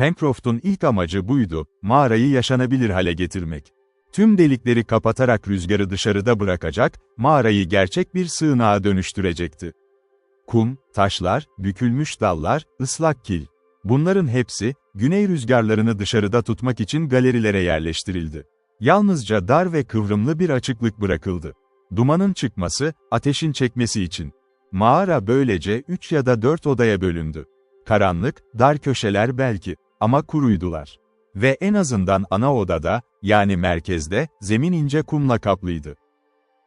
Pencroft'un ilk amacı buydu, mağarayı yaşanabilir hale getirmek. Tüm delikleri kapatarak rüzgarı dışarıda bırakacak, mağarayı gerçek bir sığınağa dönüştürecekti. Kum, taşlar, bükülmüş dallar, ıslak kil. Bunların hepsi, güney rüzgarlarını dışarıda tutmak için galerilere yerleştirildi. Yalnızca dar ve kıvrımlı bir açıklık bırakıldı. Dumanın çıkması, ateşin çekmesi için. Mağara böylece 3 ya da 4 odaya bölündü. Karanlık, dar köşeler belki, ama kuruydular. Ve en azından ana odada, yani merkezde, zemin ince kumla kaplıydı.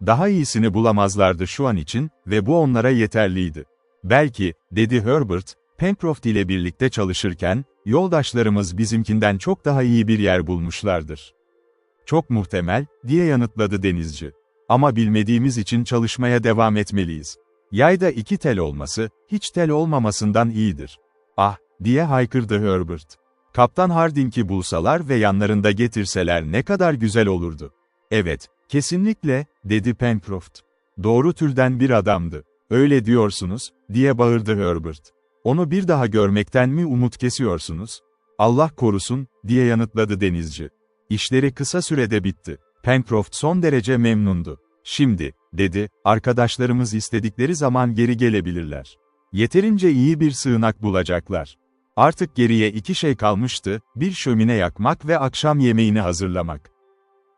Daha iyisini bulamazlardı şu an için ve bu onlara yeterliydi. Belki, dedi Herbert, Pencroft ile birlikte çalışırken, yoldaşlarımız bizimkinden çok daha iyi bir yer bulmuşlardır. Çok muhtemel, diye yanıtladı denizci. Ama bilmediğimiz için çalışmaya devam etmeliyiz. Yayda 2 tel olması, hiç tel olmamasından iyidir. Ah, diye haykırdı Herbert. Kaptan Harding'i bulsalar ve yanlarında getirseler ne kadar güzel olurdu. Evet, kesinlikle, dedi Pencroft. Doğru türden bir adamdı. Öyle diyorsunuz, diye bağırdı Herbert. Onu bir daha görmekten mi umut kesiyorsunuz? Allah korusun, diye yanıtladı denizci. İşleri kısa sürede bitti. Pencroft son derece memnundu. Şimdi, dedi, arkadaşlarımız istedikleri zaman geri gelebilirler. Yeterince iyi bir sığınak bulacaklar. Artık geriye 2 şey kalmıştı, bir şömine yakmak ve akşam yemeğini hazırlamak.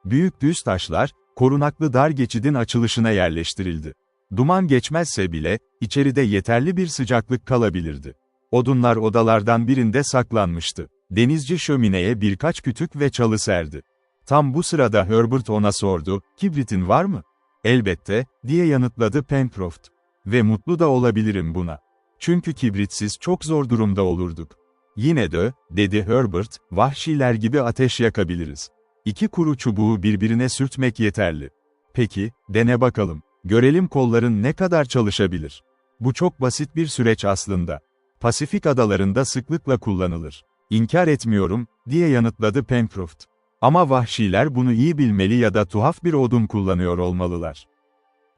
Büyük düz taşlar, korunaklı dar geçidin açılışına yerleştirildi. Duman geçmezse bile, içeride yeterli bir sıcaklık kalabilirdi. Odunlar odalardan birinde saklanmıştı. Denizci şömineye birkaç kütük ve çalı serdi. Tam bu sırada Herbert ona sordu, kibritin var mı? Elbette, diye yanıtladı Pencroft. Ve mutlu da olabilirim buna. Çünkü kibritsiz çok zor durumda olurduk. Yine de, dedi Herbert, vahşiler gibi ateş yakabiliriz. 2 kuru çubuğu birbirine sürtmek yeterli. Peki, dene bakalım. Görelim kolların ne kadar çalışabilir. Bu çok basit bir süreç aslında. Pasifik adalarında sıklıkla kullanılır. İnkar etmiyorum, diye yanıtladı Pencroft. Ama vahşiler bunu iyi bilmeli ya da tuhaf bir odun kullanıyor olmalılar.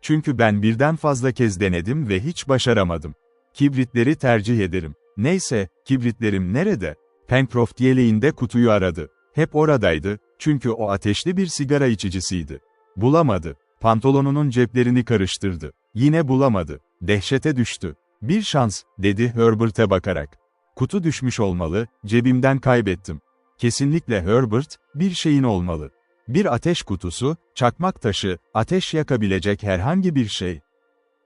Çünkü ben birden fazla kez denedim ve hiç başaramadım. Kibritleri tercih ederim. Neyse, kibritlerim nerede? Pencroft yeleğinde kutuyu aradı. Hep oradaydı, çünkü o ateşli bir sigara içicisiydi. Bulamadı. Pantolonunun ceplerini karıştırdı. Yine bulamadı. Dehşete düştü. Bir şans, dedi Herbert'e bakarak. Kutu düşmüş olmalı, cebimden kaybettim. Kesinlikle Herbert, bir şeyin olmalı. Bir ateş kutusu, çakmak taşı, ateş yakabilecek herhangi bir şey.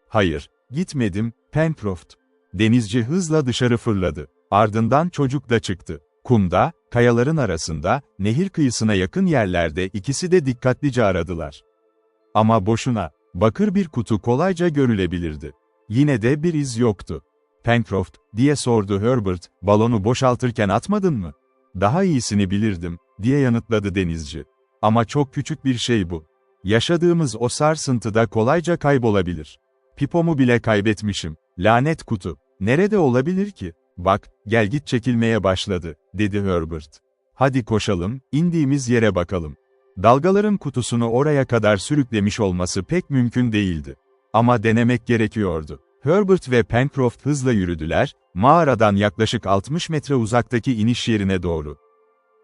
Hayır, gitmedim, Pencroft. Denizci hızla dışarı fırladı. Ardından çocuk da çıktı. Kumda, kayaların arasında, nehir kıyısına yakın yerlerde ikisi de dikkatlice aradılar. Ama boşuna, bakır bir kutu kolayca görülebilirdi. Yine de bir iz yoktu. Pencroft, diye sordu Herbert, balonu boşaltırken atmadın mı? Daha iyisini bilirdim, diye yanıtladı denizci. Ama çok küçük bir şey bu. Yaşadığımız o sarsıntıda kolayca kaybolabilir. Pipomu bile kaybetmişim. Lanet kutu. Nerede olabilir ki? Bak, gel git çekilmeye başladı, dedi Herbert. Hadi koşalım, indiğimiz yere bakalım. Dalgaların kutusunu oraya kadar sürüklemiş olması pek mümkün değildi. Ama denemek gerekiyordu. Herbert ve Pencroft hızla yürüdüler, mağaradan yaklaşık 60 metre uzaktaki iniş yerine doğru.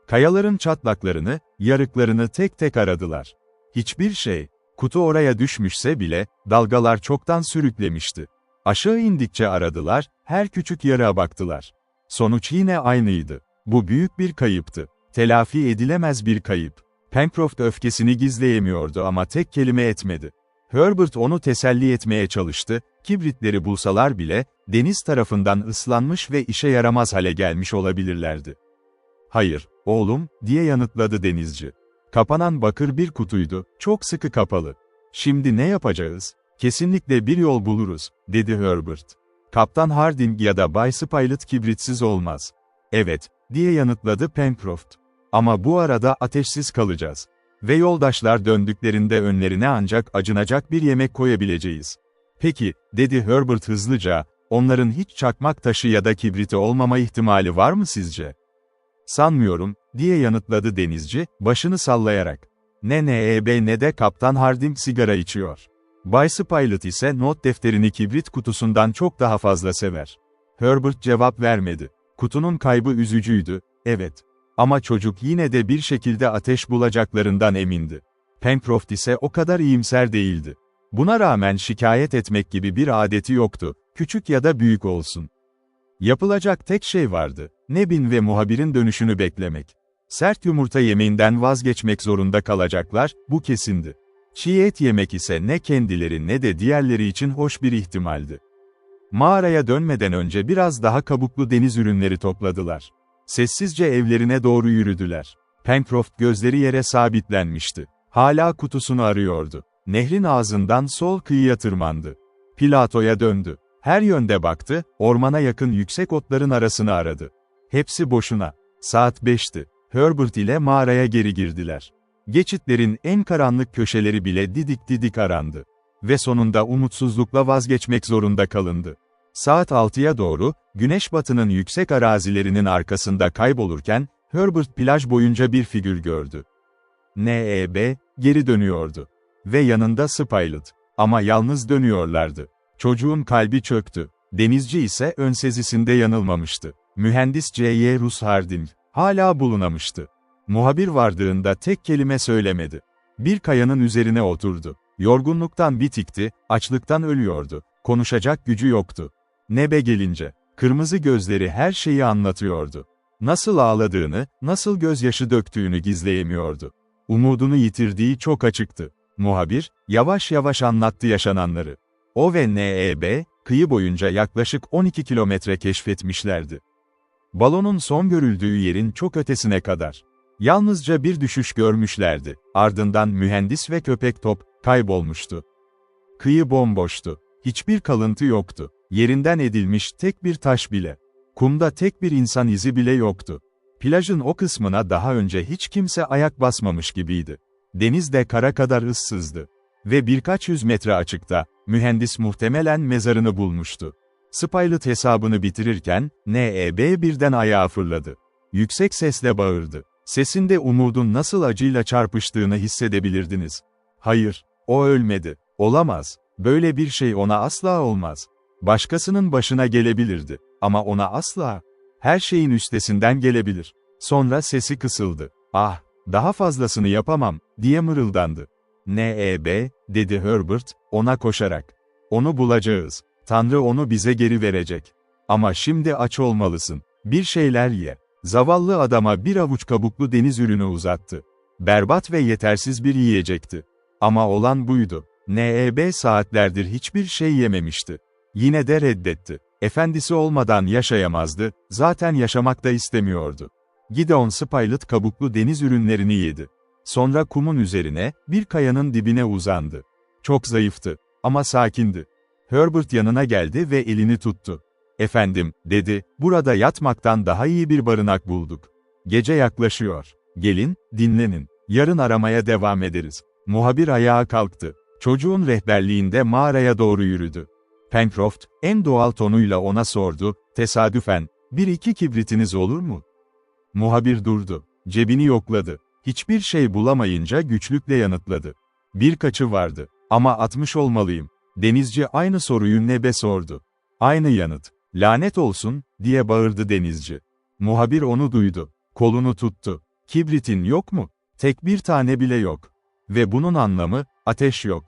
Kayaların çatlaklarını, yarıklarını tek tek aradılar. Hiçbir şey, kutu oraya düşmüşse bile, dalgalar çoktan sürüklemişti. Aşağı indikçe aradılar, her küçük yarığa baktılar. Sonuç yine aynıydı. Bu büyük bir kayıptı. Telafi edilemez bir kayıp. Pencroft öfkesini gizleyemiyordu ama tek kelime etmedi. Herbert onu teselli etmeye çalıştı, kibritleri bulsalar bile, deniz tarafından ıslanmış ve işe yaramaz hale gelmiş olabilirlerdi. Hayır, oğlum, diye yanıtladı denizci. Kapanan bakır bir kutuydu, çok sıkı kapalı. Şimdi ne yapacağız? Kesinlikle bir yol buluruz, dedi Herbert. Kaptan Harding ya da Bay Spilett kibritsiz olmaz. Evet, diye yanıtladı Pencroft. Ama bu arada ateşsiz kalacağız. Ve yoldaşlar döndüklerinde önlerine ancak acınacak bir yemek koyabileceğiz. Peki, dedi Herbert hızlıca, onların hiç çakmak taşı ya da kibriti olmama ihtimali var mı sizce? Sanmıyorum, diye yanıtladı denizci, başını sallayarak. Ne ne de Kaptan Harding sigara içiyor. Bay Spilett ise not defterini kibrit kutusundan çok daha fazla sever. Herbert cevap vermedi. Kutunun kaybı üzücüydü, Evet. Ama çocuk yine de bir şekilde ateş bulacaklarından emindi. Pencroft ise o kadar iyimser değildi. Buna rağmen şikayet etmek gibi bir adeti yoktu, küçük ya da büyük olsun. Yapılacak tek şey vardı, Neb'in ve muhabirin dönüşünü beklemek. Sert yumurta yemeğinden vazgeçmek zorunda kalacaklar, bu kesindi. Çiğ et yemek ise ne kendileri ne de diğerleri için hoş bir ihtimaldi. Mağaraya dönmeden önce biraz daha kabuklu deniz ürünleri topladılar. Sessizce evlerine doğru yürüdüler. Pencroft gözleri yere sabitlenmişti. Hala kutusunu arıyordu. Nehrin ağzından sol kıyıya tırmandı. Platoya döndü. Her yönde baktı, ormana yakın yüksek otların arasını aradı. Hepsi boşuna. Saat 5'ti. Herbert ile mağaraya geri girdiler. Geçitlerin en karanlık köşeleri bile didik didik arandı. Ve sonunda umutsuzlukla vazgeçmek zorunda kalındı. Saat 6'ya doğru, güneş batının yüksek arazilerinin arkasında kaybolurken, Herbert plaj boyunca bir figür gördü. Neb, geri dönüyordu. Ve yanında Spilett. Ama yalnız dönüyorlardı. Çocuğun kalbi çöktü. Denizci ise ön sezisinde yanılmamıştı. Mühendis C.Y. Russ Harding, hala bulunamıştı. Muhabir vardığında tek kelime söylemedi. Bir kayanın üzerine oturdu. Yorgunluktan bitikti, açlıktan ölüyordu. Konuşacak gücü yoktu. Neb'e gelince, kırmızı gözleri her şeyi anlatıyordu. Nasıl ağladığını, nasıl gözyaşı döktüğünü gizleyemiyordu. Umudunu yitirdiği çok açıktı. Muhabir, yavaş yavaş anlattı yaşananları. O ve Neb, kıyı boyunca yaklaşık 12 kilometre keşfetmişlerdi. Balonun son görüldüğü yerin çok ötesine kadar. Yalnızca bir düşüş görmüşlerdi, ardından mühendis ve köpek top, kaybolmuştu. Kıyı bomboştu. Hiçbir kalıntı yoktu. Yerinden edilmiş tek bir taş bile. Kumda tek bir insan izi bile yoktu. Plajın o kısmına daha önce hiç kimse ayak basmamış gibiydi. Deniz de kara kadar ıssızdı. Ve birkaç yüz metre açıkta, mühendis muhtemelen mezarını bulmuştu. Spilett hesabını bitirirken, Neb birden ayağa fırladı. Yüksek sesle bağırdı. Sesinde umudun nasıl acıyla çarpıştığını hissedebilirdiniz. Hayır, o ölmedi. Olamaz. Böyle bir şey ona asla olmaz. Başkasının başına gelebilirdi. Ama ona asla. Her şeyin üstesinden gelebilir. Sonra sesi kısıldı. Ah, daha fazlasını yapamam, diye mırıldandı. Neb, dedi Herbert, ona koşarak. Onu bulacağız. Tanrı onu bize geri verecek. Ama şimdi aç olmalısın. Bir şeyler ye. Zavallı adama bir avuç kabuklu deniz ürünü uzattı. Berbat ve yetersiz bir yiyecekti. Ama olan buydu. Neb saatlerdir hiçbir şey yememişti. Yine de reddetti. Efendisi olmadan yaşayamazdı, zaten yaşamak da istemiyordu. Gideon Spilett kabuklu deniz ürünlerini yedi. Sonra kumun üzerine, bir kayanın dibine uzandı. Çok zayıftı, ama sakindi. Herbert yanına geldi ve elini tuttu. "Efendim," dedi, "burada yatmaktan daha iyi bir barınak bulduk. Gece yaklaşıyor. Gelin, dinlenin. Yarın aramaya devam ederiz." Muhabir ayağa kalktı. Çocuğun rehberliğinde mağaraya doğru yürüdü. Pencroft, en doğal tonuyla ona sordu, tesadüfen, "Bir iki kibritiniz olur mu?" Muhabir durdu. Cebini yokladı. Hiçbir şey bulamayınca güçlükle yanıtladı. "Birkaçı vardı. Ama atmış olmalıyım." Denizci aynı soruyu Neb'e sordu. Aynı yanıt. "Lanet olsun," diye bağırdı denizci. Muhabir onu duydu. Kolunu tuttu. "Kibritin yok mu?" "Tek bir tane bile yok. Ve bunun anlamı, ateş yok."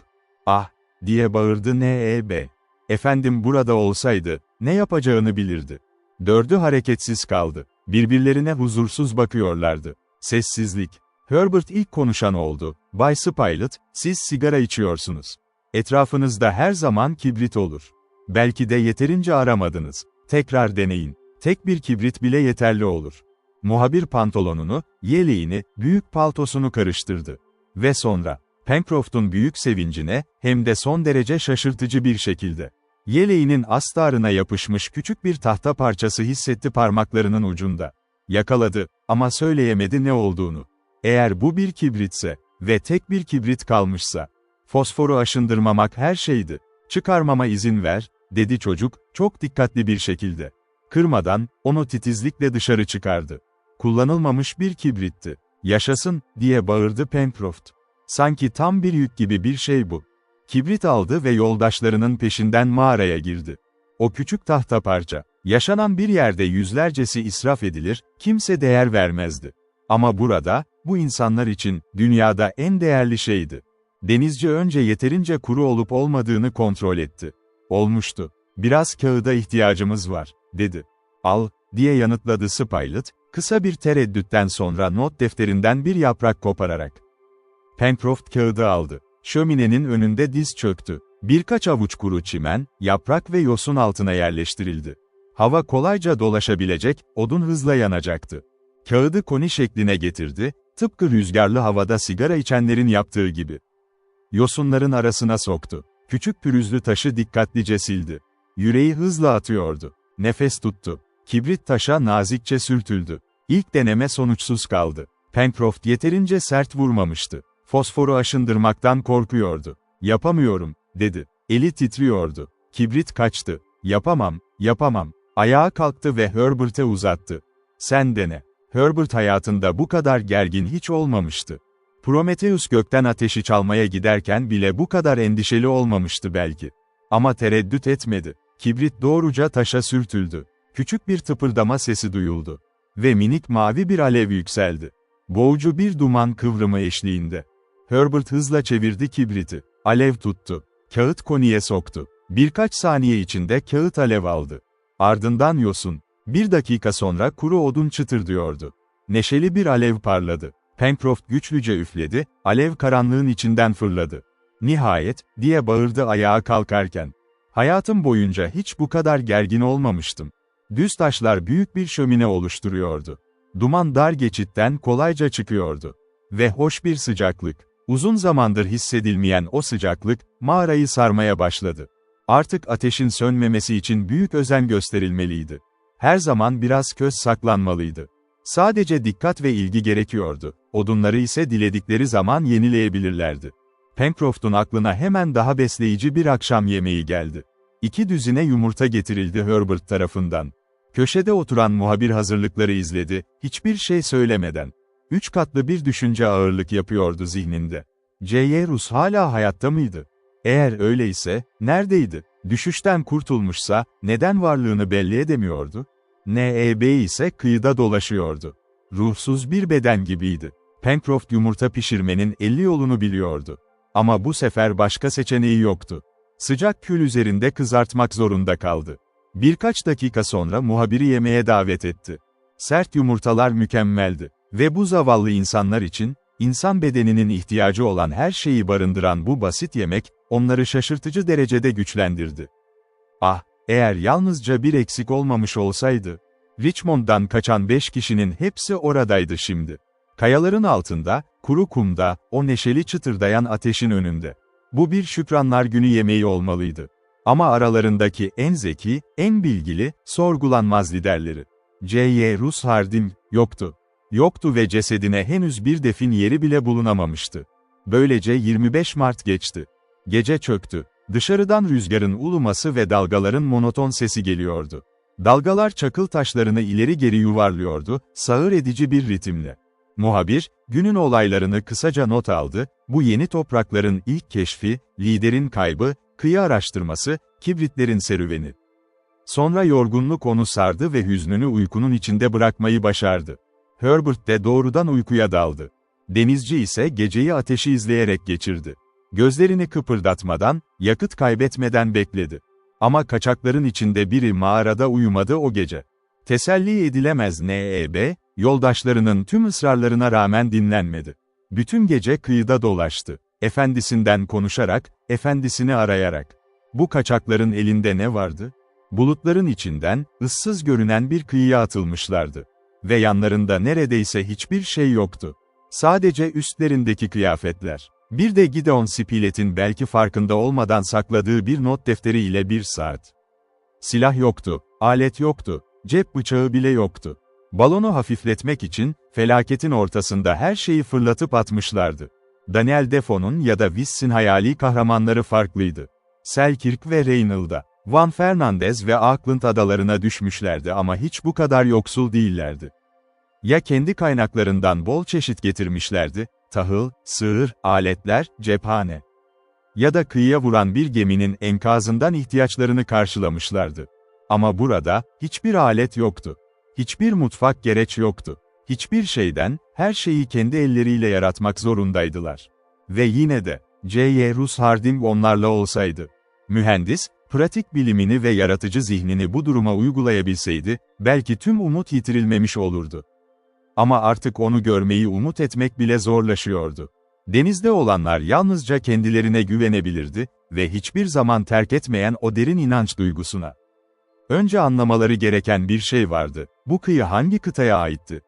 "Ah," diye bağırdı Neb. "Efendim burada olsaydı, ne yapacağını bilirdi." Dördü hareketsiz kaldı. Birbirlerine huzursuz bakıyorlardı. Sessizlik. Herbert ilk konuşan oldu. "Bay Spilett, siz sigara içiyorsunuz. Etrafınızda her zaman kibrit olur. Belki de yeterince aramadınız. Tekrar deneyin. Tek bir kibrit bile yeterli olur." Muhabir pantolonunu, yeleğini, büyük paltosunu karıştırdı. Ve sonra, Pencroft'un büyük sevincine, hem de son derece şaşırtıcı bir şekilde, yeleğinin astarına yapışmış küçük bir tahta parçası hissetti parmaklarının ucunda. Yakaladı, ama söyleyemedi ne olduğunu. Eğer bu bir kibritse, ve tek bir kibrit kalmışsa, fosforu aşındırmamak her şeydi. "Çıkarmama izin ver," dedi çocuk, çok dikkatli bir şekilde. Kırmadan, onu titizlikle dışarı çıkardı. Kullanılmamış bir kibritti. "Yaşasın," diye bağırdı Pencroft. Sanki tam bir yük gibi bir şey bu. Kibrit aldı ve yoldaşlarının peşinden mağaraya girdi. O küçük tahta parça. Yaşanan bir yerde yüzlercesi israf edilir, kimse değer vermezdi. Ama burada, bu insanlar için, dünyada en değerli şeydi. Denizci önce yeterince kuru olup olmadığını kontrol etti. Olmuştu. Biraz kağıda ihtiyacımız var, dedi. Al, diye yanıtladı Spilett, kısa bir tereddütten sonra not defterinden bir yaprak kopararak. Pencroft kağıdı aldı. Şöminenin önünde diz çöktü. Birkaç avuç kuru çimen, yaprak ve yosun altına yerleştirildi. Hava kolayca dolaşabilecek, odun hızla yanacaktı. Kağıdı koni şekline getirdi, tıpkı rüzgarlı havada sigara içenlerin yaptığı gibi. Yosunların arasına soktu. Küçük pürüzlü taşı dikkatlice sildi. Yüreği hızla atıyordu. Nefes tuttu. Kibrit taşa nazikçe sürtüldü. İlk deneme sonuçsuz kaldı. Pencroft yeterince sert vurmamıştı. Fosforu aşındırmaktan korkuyordu. Yapamıyorum, dedi. Eli titriyordu. Kibrit kaçtı. Yapamam, yapamam. Ayağa kalktı ve Herbert'e uzattı. Sen dene. Herbert hayatında bu kadar gergin hiç olmamıştı. Prometheus gökten ateşi çalmaya giderken bile bu kadar endişeli olmamıştı belki. Ama tereddüt etmedi. Kibrit doğruca taşa sürtüldü. Küçük bir tıpırdama sesi duyuldu. Ve minik mavi bir alev yükseldi. Boğucu bir duman kıvrımı eşliğinde. Herbert hızla çevirdi kibriti. Alev tuttu. Kağıt koniye soktu. Birkaç saniye içinde kağıt alev aldı. Ardından yosun. Bir dakika sonra kuru odun çıtırdıyordu. Neşeli bir alev parladı. Pencroft güçlüce üfledi, alev karanlığın içinden fırladı. Nihayet, diye bağırdı ayağa kalkarken. Hayatım boyunca hiç bu kadar gergin olmamıştım. Düz taşlar büyük bir şömine oluşturuyordu. Duman dar geçitten kolayca çıkıyordu. Ve hoş bir sıcaklık. Uzun zamandır hissedilmeyen o sıcaklık, mağarayı sarmaya başladı. Artık ateşin sönmemesi için büyük özen gösterilmeliydi. Her zaman biraz köz saklanmalıydı. Sadece dikkat ve ilgi gerekiyordu. Odunları ise diledikleri zaman yenileyebilirlerdi. Pencroft'un aklına hemen daha besleyici bir akşam yemeği geldi. 2 düzine yumurta getirildi Herbert tarafından. Köşede oturan muhabir hazırlıkları izledi, hiçbir şey söylemeden. 3 katlı bir düşünce ağırlık yapıyordu zihninde. J.Y. Roos hala hayatta mıydı? Eğer öyleyse, neredeydi? Düşüşten kurtulmuşsa, neden varlığını belli edemiyordu? N.E.B. ise kıyıda dolaşıyordu. Ruhsuz bir beden gibiydi. Pencroft yumurta pişirmenin 50 yolunu biliyordu. Ama bu sefer başka seçeneği yoktu. Sıcak kül üzerinde kızartmak zorunda kaldı. Birkaç dakika sonra muhabiri yemeğe davet etti. Sert yumurtalar mükemmeldi. Ve bu zavallı insanlar için, insan bedeninin ihtiyacı olan her şeyi barındıran bu basit yemek, onları şaşırtıcı derecede güçlendirdi. Ah, eğer yalnızca bir eksik olmamış olsaydı. Richmond'dan kaçan 5 kişinin hepsi oradaydı şimdi. Kayaların altında, kuru kumda, o neşeli çıtırdayan ateşin önünde. Bu bir şükranlar günü yemeği olmalıydı. Ama aralarındaki en zeki, en bilgili, sorgulanmaz liderleri. J.Y. Roos Harding, yoktu. Yoktu ve cesedine henüz bir defin yeri bile bulunamamıştı. Böylece 25 Mart geçti. Gece çöktü. Dışarıdan rüzgarın uluması ve dalgaların monoton sesi geliyordu. Dalgalar çakıl taşlarını ileri geri yuvarlıyordu, sağır edici bir ritimle. Muhabir, günün olaylarını kısaca not aldı, bu yeni toprakların ilk keşfi, liderin kaybı, kıyı araştırması, kibritlerin serüveni. Sonra yorgunluk onu sardı ve hüznünü uykunun içinde bırakmayı başardı. Herbert de doğrudan uykuya daldı. Denizci ise geceyi ateşi izleyerek geçirdi. Gözlerini kıpırdatmadan, yakıt kaybetmeden bekledi. Ama kaçakların içinde biri mağarada uyumadı o gece. Teselli edilemez N.E.B., yoldaşlarının tüm ısrarlarına rağmen dinlenmedi. Bütün gece kıyıda dolaştı. Efendisinden konuşarak, efendisini arayarak. Bu kaçakların elinde ne vardı? Bulutların içinden, ıssız görünen bir kıyıya atılmışlardı. Ve yanlarında neredeyse hiçbir şey yoktu. Sadece üstlerindeki kıyafetler. Bir de Gideon Spilett'in belki farkında olmadan sakladığı bir not defteri ile bir saat. Silah yoktu, alet yoktu, cep bıçağı bile yoktu. Balonu hafifletmek için, felaketin ortasında her şeyi fırlatıp atmışlardı. Daniel Defoe'nun ya da Wyss'in hayali kahramanları farklıydı. Selkirk ve Reynolds'da, Juan Fernandez ve Auckland adalarına düşmüşlerdi ama hiç bu kadar yoksul değillerdi. Ya kendi kaynaklarından bol çeşit getirmişlerdi, tahıl, sığır, aletler, cephane. Ya da kıyıya vuran bir geminin enkazından ihtiyaçlarını karşılamışlardı. Ama burada, hiçbir alet yoktu. Hiçbir mutfak gereç yoktu. Hiçbir şeyden, her şeyi kendi elleriyle yaratmak zorundaydılar. Ve yine de, J.Y. Rus Harding onlarla olsaydı. Mühendis, pratik bilimini ve yaratıcı zihnini bu duruma uygulayabilseydi, belki tüm umut yitirilmemiş olurdu. Ama artık onu görmeyi umut etmek bile zorlaşıyordu. Denizde olanlar yalnızca kendilerine güvenebilirdi ve hiçbir zaman terk etmeyen o derin inanç duygusuna. Önce anlamaları gereken bir şey vardı. Bu kıyı hangi kıtaya aitti?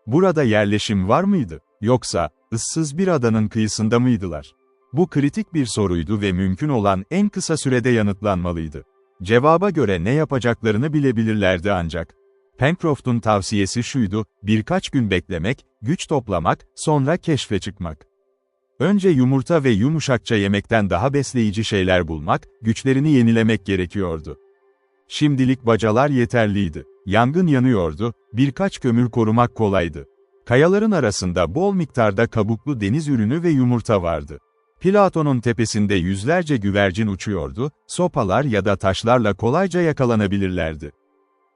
Burada yerleşim var mıydı? Yoksa, ıssız bir adanın kıyısında mıydılar? Bu kritik bir soruydu ve mümkün olan en kısa sürede yanıtlanmalıydı. Cevaba göre ne yapacaklarını bilebilirlerdi ancak. Pencroft'un tavsiyesi şuydu: birkaç gün beklemek, güç toplamak, sonra keşfe çıkmak. Önce yumurta ve yumuşakça yemekten daha besleyici şeyler bulmak, güçlerini yenilemek gerekiyordu. Şimdilik bacalar yeterliydi. Yangın yanıyordu, birkaç kömür korumak kolaydı. Kayaların arasında bol miktarda kabuklu deniz ürünü ve yumurta vardı. Platon'un tepesinde yüzlerce güvercin uçuyordu, sopalar ya da taşlarla kolayca yakalanabilirlerdi.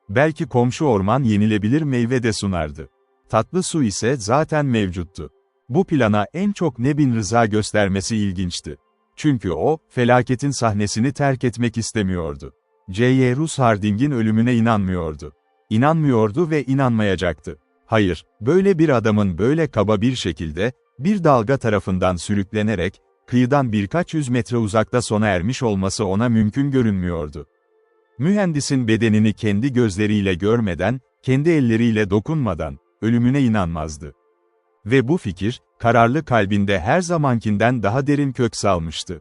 Belki komşu orman yenilebilir meyve de sunardı. Tatlı su ise zaten mevcuttu. Bu plana en çok Neb'in rıza göstermesi ilginçti. Çünkü o, felaketin sahnesini terk etmek istemiyordu. J.Y. Rus Harding'in ölümüne inanmıyordu. İnanmıyordu ve inanmayacaktı. Hayır, böyle bir adamın böyle kaba bir şekilde, bir dalga tarafından sürüklenerek, kıyıdan birkaç yüz metre uzakta sona ermiş olması ona mümkün görünmüyordu. Mühendisin bedenini kendi gözleriyle görmeden, kendi elleriyle dokunmadan, ölümüne inanmazdı. Ve bu fikir, kararlı kalbinde her zamankinden daha derin kök salmıştı.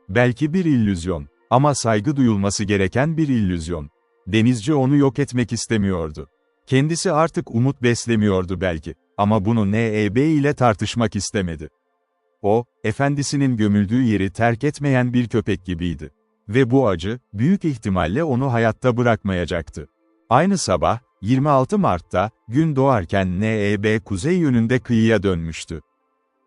Belki bir illüzyon, ama saygı duyulması gereken bir illüzyon. Denizci onu yok etmek istemiyordu. Kendisi artık umut beslemiyordu belki, ama bunu N.E.B. ile tartışmak istemedi. O, efendisinin gömüldüğü yeri terk etmeyen bir köpek gibiydi. Ve bu acı, büyük ihtimalle onu hayatta bırakmayacaktı. Aynı sabah, 26 Mart'ta, gün doğarken N.E.B. kuzey yönünde kıyıya dönmüştü.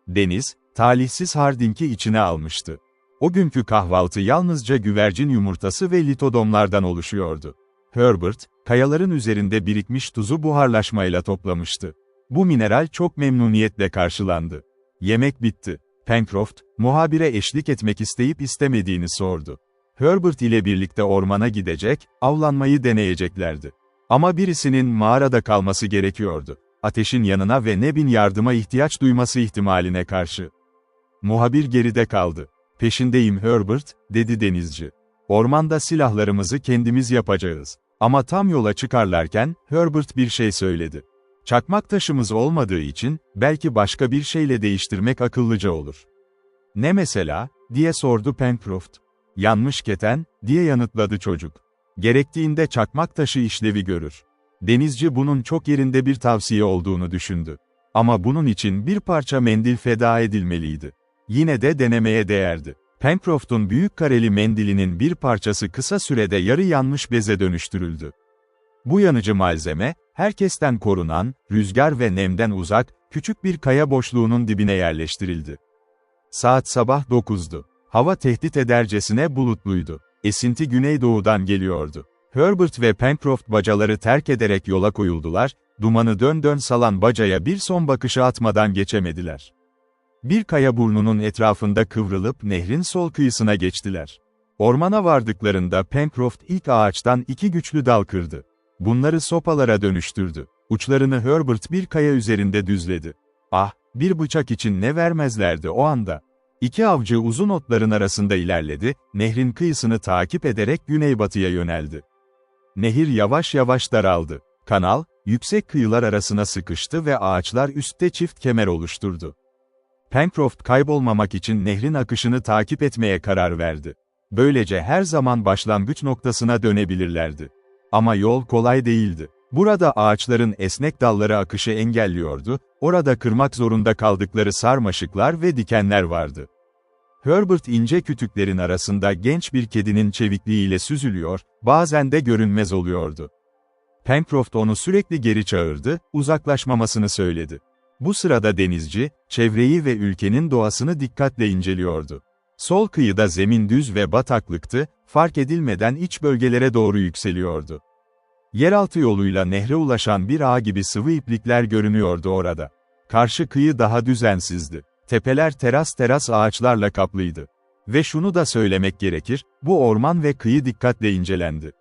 Deniz, talihsiz Harding'i içine almıştı. O günkü kahvaltı yalnızca güvercin yumurtası ve litodomlardan oluşuyordu. Herbert, kayaların üzerinde birikmiş tuzu buharlaşmayla toplamıştı. Bu mineral çok memnuniyetle karşılandı. Yemek bitti. Pencroft, muhabire eşlik etmek isteyip istemediğini sordu. Herbert ile birlikte ormana gidecek, avlanmayı deneyeceklerdi. Ama birisinin mağarada kalması gerekiyordu. Ateşin yanına ve Neb'in yardıma ihtiyaç duyması ihtimaline karşı. Muhabir geride kaldı. "Peşindeyim Herbert," dedi denizci. "Ormanda silahlarımızı kendimiz yapacağız." Ama tam yola çıkarlarken, Herbert bir şey söyledi. "Çakmak taşımız olmadığı için, belki başka bir şeyle değiştirmek akıllıca olur." "Ne mesela?" diye sordu Pencroft. "Yanmış keten," diye yanıtladı çocuk. "Gerektiğinde çakmak taşı işlevi görür." Denizci bunun çok yerinde bir tavsiye olduğunu düşündü. Ama bunun için bir parça mendil feda edilmeliydi. Yine de denemeye değerdi. Pencroft'un büyük kareli mendilinin bir parçası kısa sürede yarı yanmış beze dönüştürüldü. Bu yanıcı malzeme, herkesten korunan, rüzgar ve nemden uzak, küçük bir kaya boşluğunun dibine yerleştirildi. Saat sabah 9'du. Hava tehdit edercesine bulutluydu. Esinti güneydoğudan geliyordu. Herbert ve Pencroft bacaları terk ederek yola koyuldular, dumanı dön dön salan bacaya bir son bakışı atmadan geçemediler. Bir kaya burnunun etrafında kıvrılıp nehrin sol kıyısına geçtiler. Ormana vardıklarında Pencroft ilk ağaçtan 2 güçlü dal kırdı. Bunları sopalara dönüştürdü. Uçlarını Herbert bir kaya üzerinde düzledi. Ah, bir bıçak için ne vermezlerdi o anda. 2 avcı uzun otların arasında ilerledi, nehrin kıyısını takip ederek güneybatıya yöneldi. Nehir yavaş yavaş daraldı. Kanal, yüksek kıyılar arasına sıkıştı ve ağaçlar üstte çift kemer oluşturdu. Pencroft kaybolmamak için nehrin akışını takip etmeye karar verdi. Böylece her zaman başlangıç noktasına dönebilirlerdi. Ama yol kolay değildi. Burada ağaçların esnek dalları akışı engelliyordu, orada kırmak zorunda kaldıkları sarmaşıklar ve dikenler vardı. Herbert ince kütüklerin arasında genç bir kedinin çevikliğiyle süzülüyor, bazen de görünmez oluyordu. Pencroft onu sürekli geri çağırdı, uzaklaşmamasını söyledi. Bu sırada denizci, çevreyi ve ülkenin doğasını dikkatle inceliyordu. Sol kıyıda zemin düz ve bataklıktı, fark edilmeden iç bölgelere doğru yükseliyordu. Yeraltı yoluyla nehre ulaşan bir ağ gibi sıvı iplikler görünüyordu orada. Karşı kıyı daha düzensizdi. Tepeler teras teras ağaçlarla kaplıydı. Ve şunu da söylemek gerekir, bu orman ve kıyı dikkatle incelendi.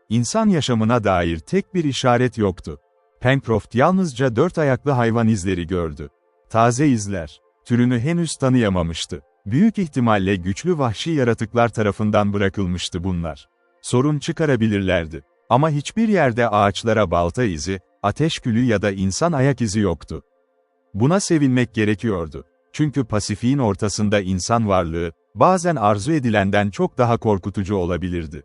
İnsan yaşamına dair tek bir işaret yoktu. Pencroft yalnızca 4 ayaklı hayvan izleri gördü. Taze izler. Türünü henüz tanıyamamıştı. Büyük ihtimalle güçlü vahşi yaratıklar tarafından bırakılmıştı bunlar. Sorun çıkarabilirlerdi. Ama hiçbir yerde ağaçlara balta izi, ateş külü ya da insan ayak izi yoktu. Buna sevinmek gerekiyordu. Çünkü Pasifik'in ortasında insan varlığı, bazen arzu edilenden çok daha korkutucu olabilirdi.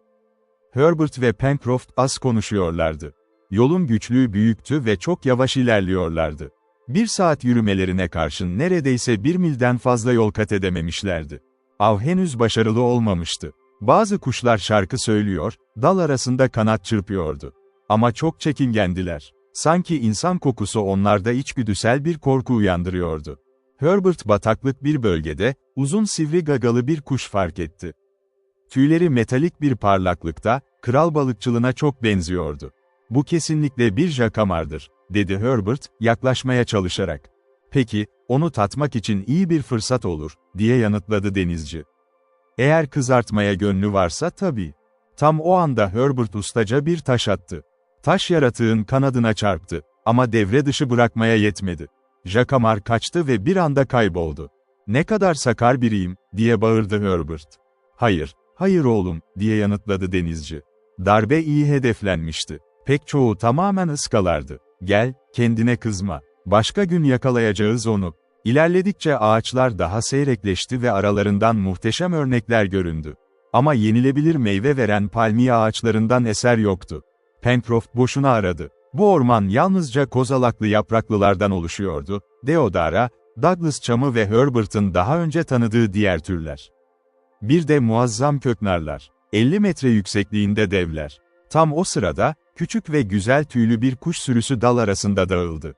Herbert ve Pencroft az konuşuyorlardı. Yolun güçlüğü büyüktü ve çok yavaş ilerliyorlardı. 1 saat yürümelerine karşın neredeyse 1 milden fazla yol kat edememişlerdi. Av henüz başarılı olmamıştı. Bazı kuşlar şarkı söylüyor, dal arasında kanat çırpıyordu. Ama çok çekingendiler. Sanki insan kokusu onlarda içgüdüsel bir korku uyandırıyordu. Herbert bataklık bir bölgede, uzun sivri gagalı bir kuş fark etti. Tüyleri metalik bir parlaklıkta, kral balıkçılığına çok benziyordu. "Bu kesinlikle bir jakamardır," dedi Herbert, yaklaşmaya çalışarak. "Peki, onu tatmak için iyi bir fırsat olur," diye yanıtladı denizci. "Eğer kızartmaya gönlü varsa tabii." Tam o anda Herbert ustaca bir taş attı. Taş yaratığın kanadına çarptı, ama devre dışı bırakmaya yetmedi. Jakamar kaçtı ve bir anda kayboldu. "Ne kadar sakar biriyim," diye bağırdı Herbert. "Hayır, hayır oğlum," diye yanıtladı denizci. Darbe iyi hedeflenmişti. Pek çoğu tamamen ıskalardı. "Gel, kendine kızma. Başka gün yakalayacağız onu." İlerledikçe ağaçlar daha seyrekleşti ve aralarından muhteşem örnekler göründü. Ama yenilebilir meyve veren palmiye ağaçlarından eser yoktu. Pencroft boşuna aradı. Bu orman yalnızca kozalaklı yapraklılardan oluşuyordu, deodara, Douglas çamı ve Herbert'ın daha önce tanıdığı diğer türler. Bir de muazzam köknarlar, 50 metre yüksekliğinde devler. Tam o sırada, küçük ve güzel tüylü bir kuş sürüsü dal arasında dağıldı.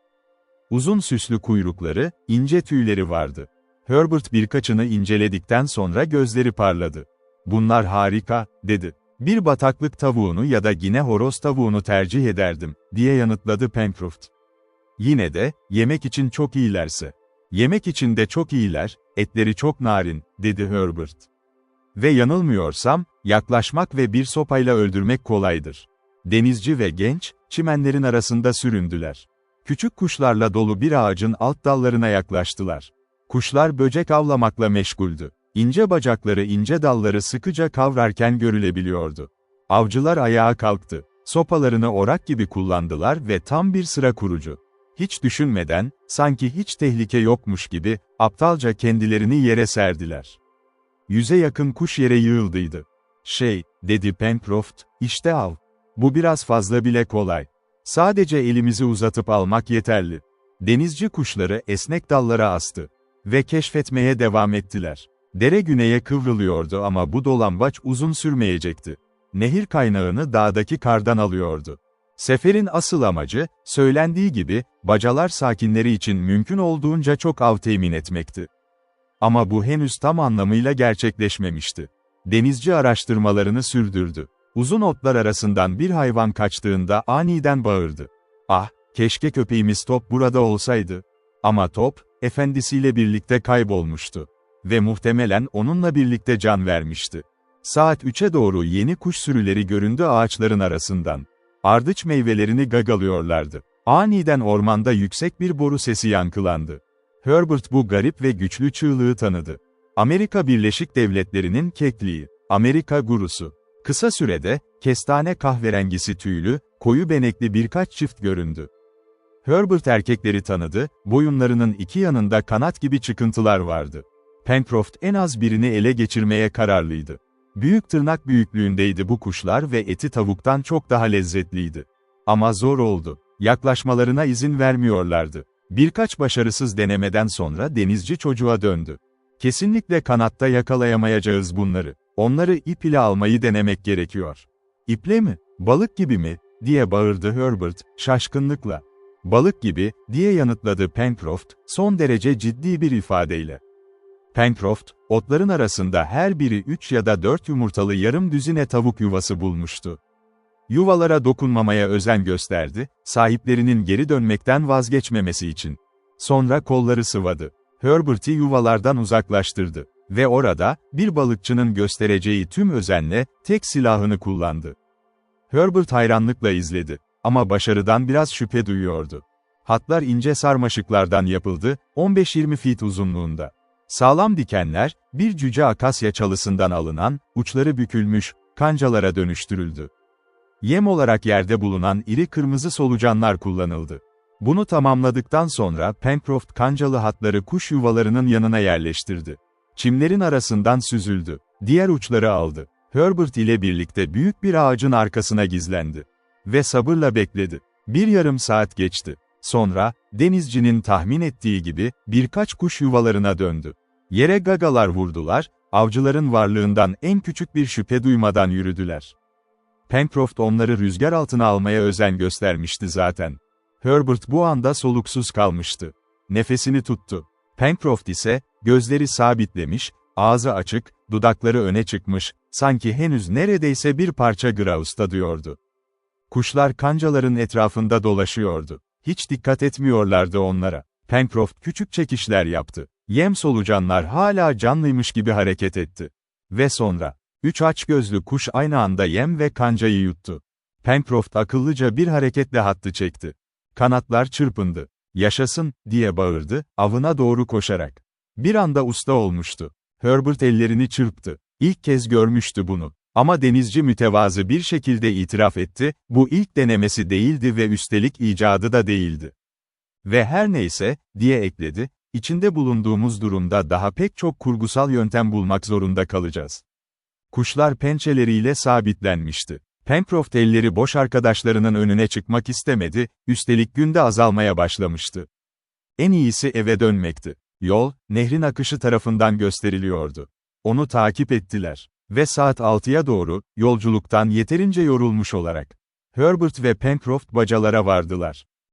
Uzun süslü kuyrukları, ince tüyleri vardı. Herbert birkaçını inceledikten sonra gözleri parladı. "Bunlar harika," dedi. "Bir bataklık tavuğunu ya da yine horoz tavuğunu tercih ederdim," diye yanıtladı Pencroft. "Yine de, yemek için çok iyilerse." "Yemek için de çok iyiler, etleri çok narin," dedi Herbert. "Ve yanılmıyorsam, yaklaşmak ve bir sopayla öldürmek kolaydır." Denizci ve genç, çimenlerin arasında süründüler. Küçük kuşlarla dolu bir ağacın alt dallarına yaklaştılar. Kuşlar böcek avlamakla meşguldü. İnce bacakları ince dalları sıkıca kavrarken görülebiliyordu. Avcılar ayağa kalktı. Sopalarını orak gibi kullandılar ve tam bir sıra kurucu. Hiç düşünmeden, sanki hiç tehlike yokmuş gibi, aptalca kendilerini yere serdiler. 100'e yakın kuş yere yığıldıydı. Dedi Pencroft, "işte av. Bu biraz fazla bile kolay. Sadece elimizi uzatıp almak yeterli." Denizci kuşları esnek dallara astı. Ve keşfetmeye devam ettiler. Dere güneye kıvrılıyordu ama bu dolambaç uzun sürmeyecekti. Nehir kaynağını dağdaki kardan alıyordu. Seferin asıl amacı, söylendiği gibi, bacalar sakinleri için mümkün olduğunca çok av temin etmekti. Ama bu henüz tam anlamıyla gerçekleşmemişti. Denizci araştırmalarını sürdürdü. Uzun otlar arasından bir hayvan kaçtığında aniden bağırdı. "Ah, keşke köpeğimiz Top burada olsaydı." Ama Top, efendisiyle birlikte kaybolmuştu. Ve muhtemelen onunla birlikte can vermişti. Saat 3'e doğru yeni kuş sürüleri göründü ağaçların arasından. Ardıç meyvelerini gagalıyorlardı. Aniden ormanda yüksek bir boru sesi yankılandı. Herbert bu garip ve güçlü çığlığı tanıdı. Amerika Birleşik Devletleri'nin kekliği, Amerika gurusu. Kısa sürede, kestane kahverengisi tüylü, koyu benekli birkaç çift göründü. Herbert erkekleri tanıdı, boyunlarının iki yanında kanat gibi çıkıntılar vardı. Pencroft en az birini ele geçirmeye kararlıydı. Büyük tırnak büyüklüğündeydi bu kuşlar ve eti tavuktan çok daha lezzetliydi. Ama zor oldu. Yaklaşmalarına izin vermiyorlardı. Birkaç başarısız denemeden sonra denizci çocuğa döndü. "Kesinlikle kanatta yakalayamayacağız bunları. Onları ip ile almayı denemek gerekiyor." "İple mi? Balık gibi mi?" diye bağırdı Herbert, şaşkınlıkla. "Balık gibi," diye yanıtladı Pencroft, son derece ciddi bir ifadeyle. Pencroft, otların arasında her biri 3 ya da 4 yumurtalı yarım düzine tavuk yuvası bulmuştu. Yuvalara dokunmamaya özen gösterdi, sahiplerinin geri dönmekten vazgeçmemesi için. Sonra kolları sıvadı. Herbert'i yuvalardan uzaklaştırdı. Ve orada, bir balıkçının göstereceği tüm özenle, tek silahını kullandı. Herbert hayranlıkla izledi. Ama başarıdan biraz şüphe duyuyordu. Hatlar ince sarmaşıklardan yapıldı, 15-20 feet uzunluğunda. Sağlam dikenler, bir cüce akasya çalısından alınan, uçları bükülmüş, kancalara dönüştürüldü. Yem olarak yerde bulunan iri kırmızı solucanlar kullanıldı. Bunu tamamladıktan sonra Pencroft kancalı hatları kuş yuvalarının yanına yerleştirdi. Çimlerin arasından süzüldü. Diğer uçları aldı. Herbert ile birlikte büyük bir ağacın arkasına gizlendi. Ve sabırla bekledi. Bir yarım saat geçti. Sonra, denizcinin tahmin ettiği gibi, birkaç kuş yuvalarına döndü. Yere gagalar vurdular, avcıların varlığından en küçük bir şüphe duymadan yürüdüler. Pencroft onları rüzgar altına almaya özen göstermişti zaten. Herbert bu anda soluksuz kalmıştı. Nefesini tuttu. Pencroft ise, gözleri sabitlemiş, ağzı açık, dudakları öne çıkmış, sanki henüz neredeyse bir parça grouse tadıyordu. Kuşlar kancaların etrafında dolaşıyordu. Hiç dikkat etmiyorlardı onlara. Pencroft küçük çekişler yaptı. Yem solucanlar hala canlıymış gibi hareket etti. Ve sonra, 3 açgözlü kuş aynı anda yem ve kancayı yuttu. Pencroft akıllıca bir hareketle hattı çekti. Kanatlar çırpındı. "Yaşasın!" diye bağırdı, avına doğru koşarak. Bir anda usta olmuştu. Herbert ellerini çırptı. İlk kez görmüştü bunu. Ama denizci mütevazı bir şekilde itiraf etti, bu ilk denemesi değildi ve üstelik icadı da değildi. "Ve her neyse," diye ekledi, "içinde bulunduğumuz durumda daha pek çok kurgusal yöntem bulmak zorunda kalacağız." Kuşlar pençeleriyle sabitlenmişti. Pencroft elleri boş arkadaşlarının önüne çıkmak istemedi, üstelik gün de azalmaya başlamıştı. En iyisi eve dönmekti. Yol, nehrin akışı tarafından gösteriliyordu. Onu takip ettiler. Ve saat 6'ya doğru, yolculuktan yeterince yorulmuş olarak, Herbert ve Pencroft bacalara vardılar.